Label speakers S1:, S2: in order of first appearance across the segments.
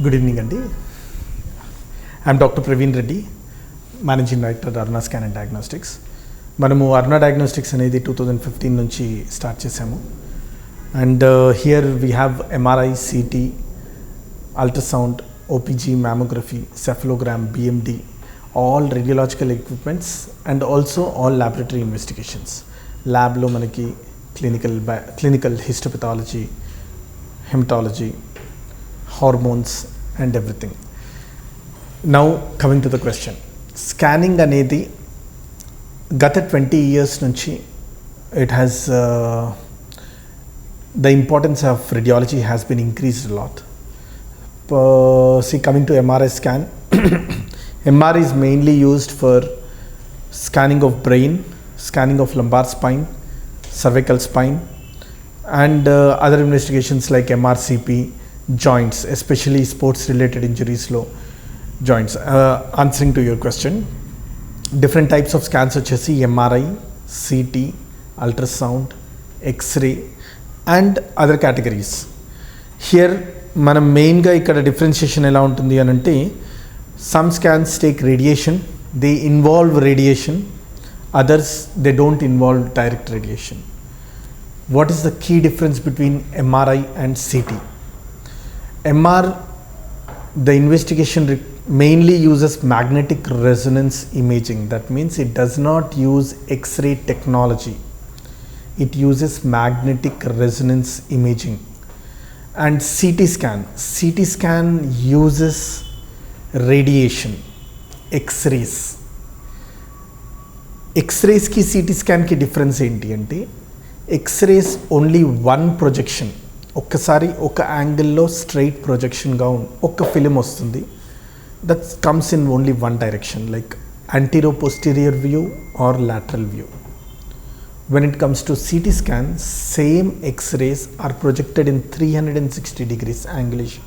S1: Good evening, Andy. I'm Dr. Praveen Reddy, Managing Director at Aruna Scan and Diagnostics. మనము అరుణ diagnostics అనేది 2015 నుంచి start చేసాము. And here we have MRI, CT, ultrasound, OPG, mammography, cephalogram, BMD, all radiological equipments and also all laboratory investigations. ల్యాబ్లో మనకి clinical histopathology, haematology, hormones and everything. Now coming to the question, scanning అనేది గత 20 years నుంచి it has the importance of radiology has been increased a lot. See, coming to MRI scan, MRI is mainly used for scanning of brain, scanning of lumbar spine, cervical spine, and other investigations like MRCP, joints, especially sports related injuries, low joints. Answering to your question, different types of scans వచ్చేసి MRI, CT, ultrasound, x-ray and other categories. Here మనం మెయిన్గా ఇక్కడ differentiation ఎలా ఉంటుంది అని అంటే, some scans take radiation, they involve radiation, others they don't involve direct radiation. What is the key difference between MRI and CT? MR, the investigation mainly uses magnetic resonance imaging. That means it does not use X-ray technology. It uses magnetic resonance imaging. And CT scan uses radiation, X-rays. X-rays ki CT scan ki difference enti ante, X-rays only one projection, ఒక్కసారి ఒక యాంగిల్లో straight ప్రొజెక్షన్గా ఒక film వస్తుంది. That comes in only one direction, like anteroposterior view or lateral view. When it comes to CT scan, same X rays are projected in 360 degrees angulation.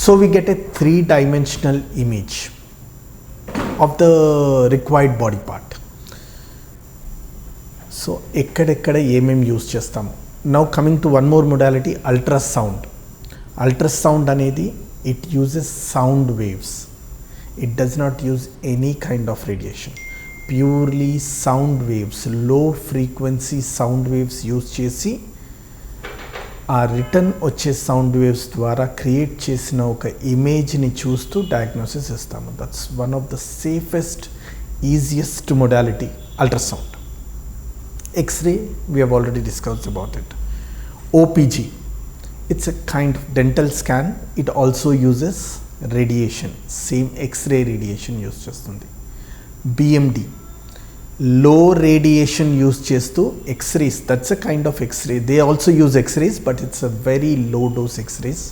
S1: So we get a 3-dimensional image of the required body part. సో ఎక్కడెక్కడ ఏమేమి use చేస్తాము. Now coming to one more modality, ultrasound. Ultrasound అనేది it uses sound waves. It does not use any kind of radiation. Purely sound waves, low frequency sound waves use చేసి ఆ return వచ్చే sound waves ద్వారా create చేసిన ఒక ఇమేజ్ని చూస్తూ diagnosis ఇస్తాము. That's one of the safest, easiest modality, ultrasound. X-ray, we have already discussed about it. OPG, it's a kind of dental scan. It also uses radiation, same X-ray radiation use చేస్తుంది. BMD, low radiation use చేస్తూ X-rays, that's a kind of X-ray. They also use X-rays, but it's a very low dose X-rays.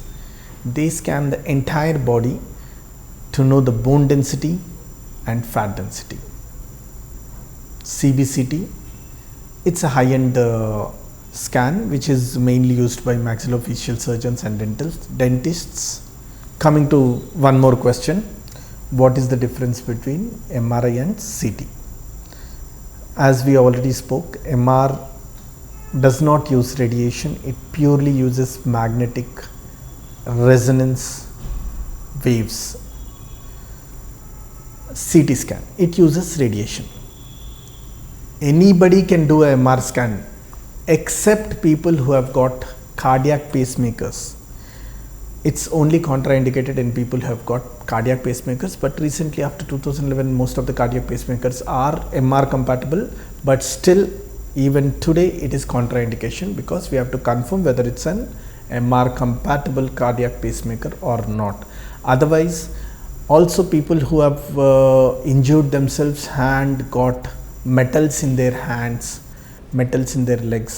S1: They scan the entire body to know the bone density and fat density. CBCT, it's a high-end scan which is mainly used by maxillofacial surgeons and dentists. Coming to one more question, what is the difference between MRI and CT? As we already spoke, MR does not use radiation, it purely uses magnetic resonance waves. CT scan, it uses radiation. Anybody can do a MR scan except people who have got cardiac pacemakers. It's only contraindicated in people who have got cardiac pacemakers, but recently after 2011 most of the cardiac pacemakers are MR compatible, but still even today it is contraindication because we have to confirm whether it's an MR compatible cardiac pacemaker or not. Otherwise, also people who have injured themselves and got metals in their hands, metals in their legs,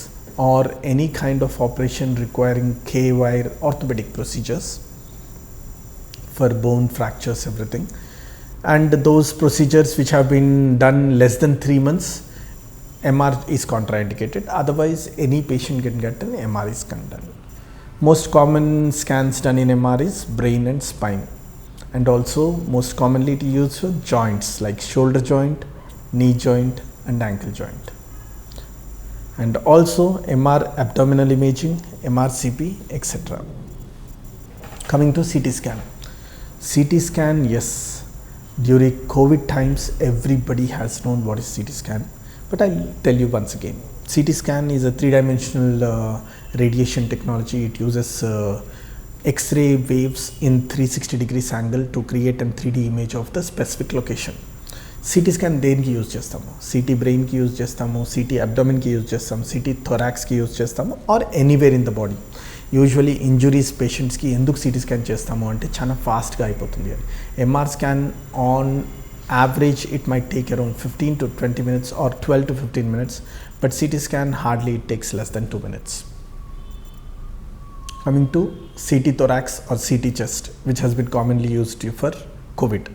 S1: or any kind of operation requiring K-wire orthopedic procedures for bone fractures, everything, and those procedures which have been done less than 3 months, MR is contraindicated. Otherwise any patient can get an MRI scan done. Most common scans done in MR is brain and spine, and also most commonly it is used for joints like shoulder joint, knee joint and ankle joint, and also MR abdominal imaging, MRCP, etc. Coming to CT scan, CT scan, yes. During COVID times, everybody has known what is CT scan. But I'll tell you once again. CT scan is a three-dimensional radiation technology. It uses X-ray waves in 360 degrees angle to create a 3D image of the specific location. CT scan దేనికి use చేస్తాము? City బ్రెయిన్కి use చేస్తాము, city అబ్డోమెన్కి use చేస్తాము, city థొరాక్స్కి use చేస్తాము, or anywhere in the body. Usually injuries పేషెంట్స్కి ఎందుకు CT scan చేస్తాము అంటే చాలా ఫాస్ట్గా అయిపోతుంది అని. MR scan on average it might take around 15 to 20 minutes or 12 to 15 minutes, but CT scan hardly it takes less than 2 minutes. Coming to CT thorax or CT chest, which has been commonly used for COVID.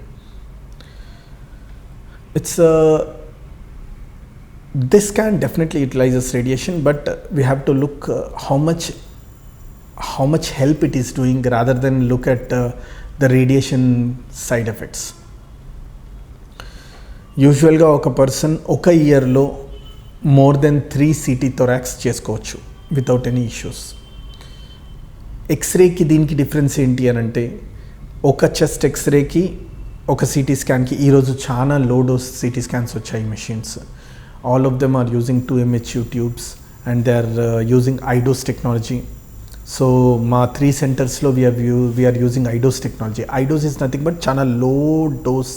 S1: This scan definitely utilizes radiation, but we have to look how much help it is doing rather than look at the radiation side effects. యూజువల్గా ఒక person ఒక ఇయర్లో more than 3 CT thorax చేసుకోవచ్చు without any issues. ఎక్స్రేకి దీనికి difference ఏంటి అని అంటే, ఒక చెస్ట్ ఎక్స్రేకి ఒక CT స్కాన్కి ఈరోజు చాలా లో డోస్ CT స్కాన్స్ వచ్చాయి machines. All of them are using 2 MHU tubes and they are using iDose technology. So మా 3 సెంటర్స్లో we're using iDose technology. IDose is nothing but చాలా లో డోస్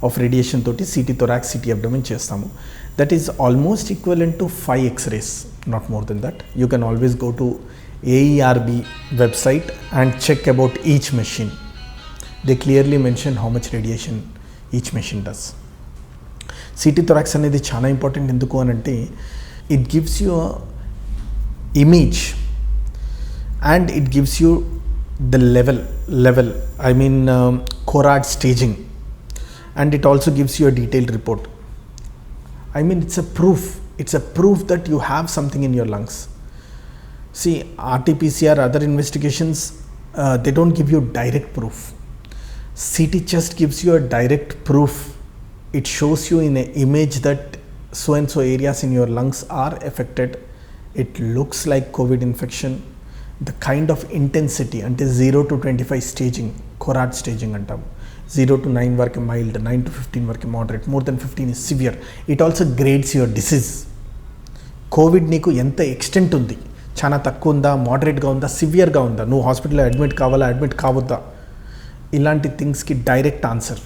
S1: ఆఫ్ రేడియేషన్ తోటి CT thorax, CT abdomen చేస్తాము. That is almost equivalent to 5 X-rays, not more than that. You can always go to AERB website and check about each machine. They clearly mention how much radiation each machine does. CT thorax అనేది చాలా important. ఎందుకు అని అంటే it gives you image and it gives you the level I mean CORADS staging. And it also gives you a detailed report. I mean, it's a proof that you have something in your lungs. See, RT-PCR, other investigations, they don't give you direct proof. CT chest gives you a direct proof. It shows you in an image that so and so areas in your lungs are affected. It looks like COVID infection. The kind of intensity until 0 to 25 staging, Corad staging antam. 0 to 9 వరకు mild, 9 to 15 వరకు moderate, more than 15 is severe. It also grades your disease. Covid నీకు ఎంత extent ఉంది, చాలా తక్కువ ఉందా, మోడరేట్గా ఉందా, సివియర్గా ఉందా, నువ్వు హాస్పిటల్లో అడ్మిట్ కావాలా, అడ్మిట్ కావద్దా, ఇలాంటి థింగ్స్కి డైరెక్ట్ ఆన్సర్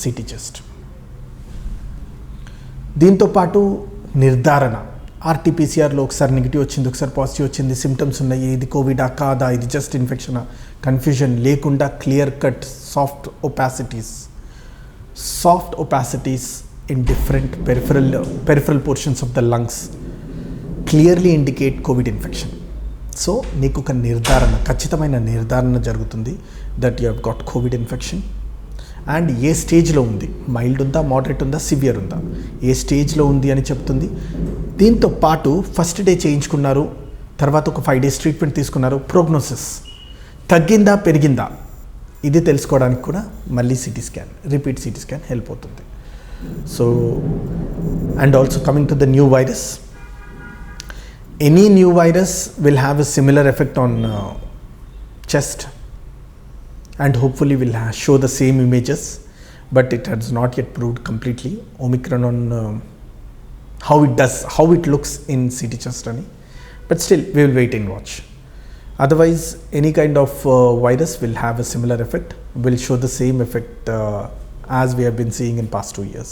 S1: సిటీ చెస్ట్. దీంతోపాటు నిర్ధారణ. RT-PCRలో ఒకసారి నెగిటివ్ వచ్చింది, ఒకసారి పాజిటివ్ వచ్చింది, సిమ్టమ్స్ ఉన్నాయి, ఇది కోవిడా కాదా, ఇది జస్ట్ ఇన్ఫెక్షనా, కన్ఫ్యూజన్ లేకుండా clear cut soft opacities in different peripheral portions of the lungs clearly indicate COVID infection. సో నీకు ఒక నిర్ధారణ, ఖచ్చితమైన నిర్ధారణ జరుగుతుంది that you have got COVID infection. And ఏ స్టేజ్లో ఉంది, మైల్డ్ ఉందా, మోడరేట్ ఉందా, సివియర్ ఉందా, ఏ స్టేజ్లో ఉంది అని చెప్తుంది. దీంతో పాటు ఫస్ట్ డే చేయించుకున్నారు, తర్వాత ఒక 5 days ట్రీట్మెంట్ తీసుకున్నారు, ప్రోగ్నోసిస్ తగ్గిందా పెరిగిందా ఇది తెలుసుకోవడానికి కూడా మళ్ళీ CT scan, repeat CT scan help అవుతుంది. So and also coming to the new virus, any new virus will have a similar effect on chest and hopefully will show the same images, but it has not yet proved completely Omicron on how it looks in CT chest ani. But still we will wait and watch. Otherwise any kind of virus will have a similar effect, will show the same effect as we have been seeing in past 2 years.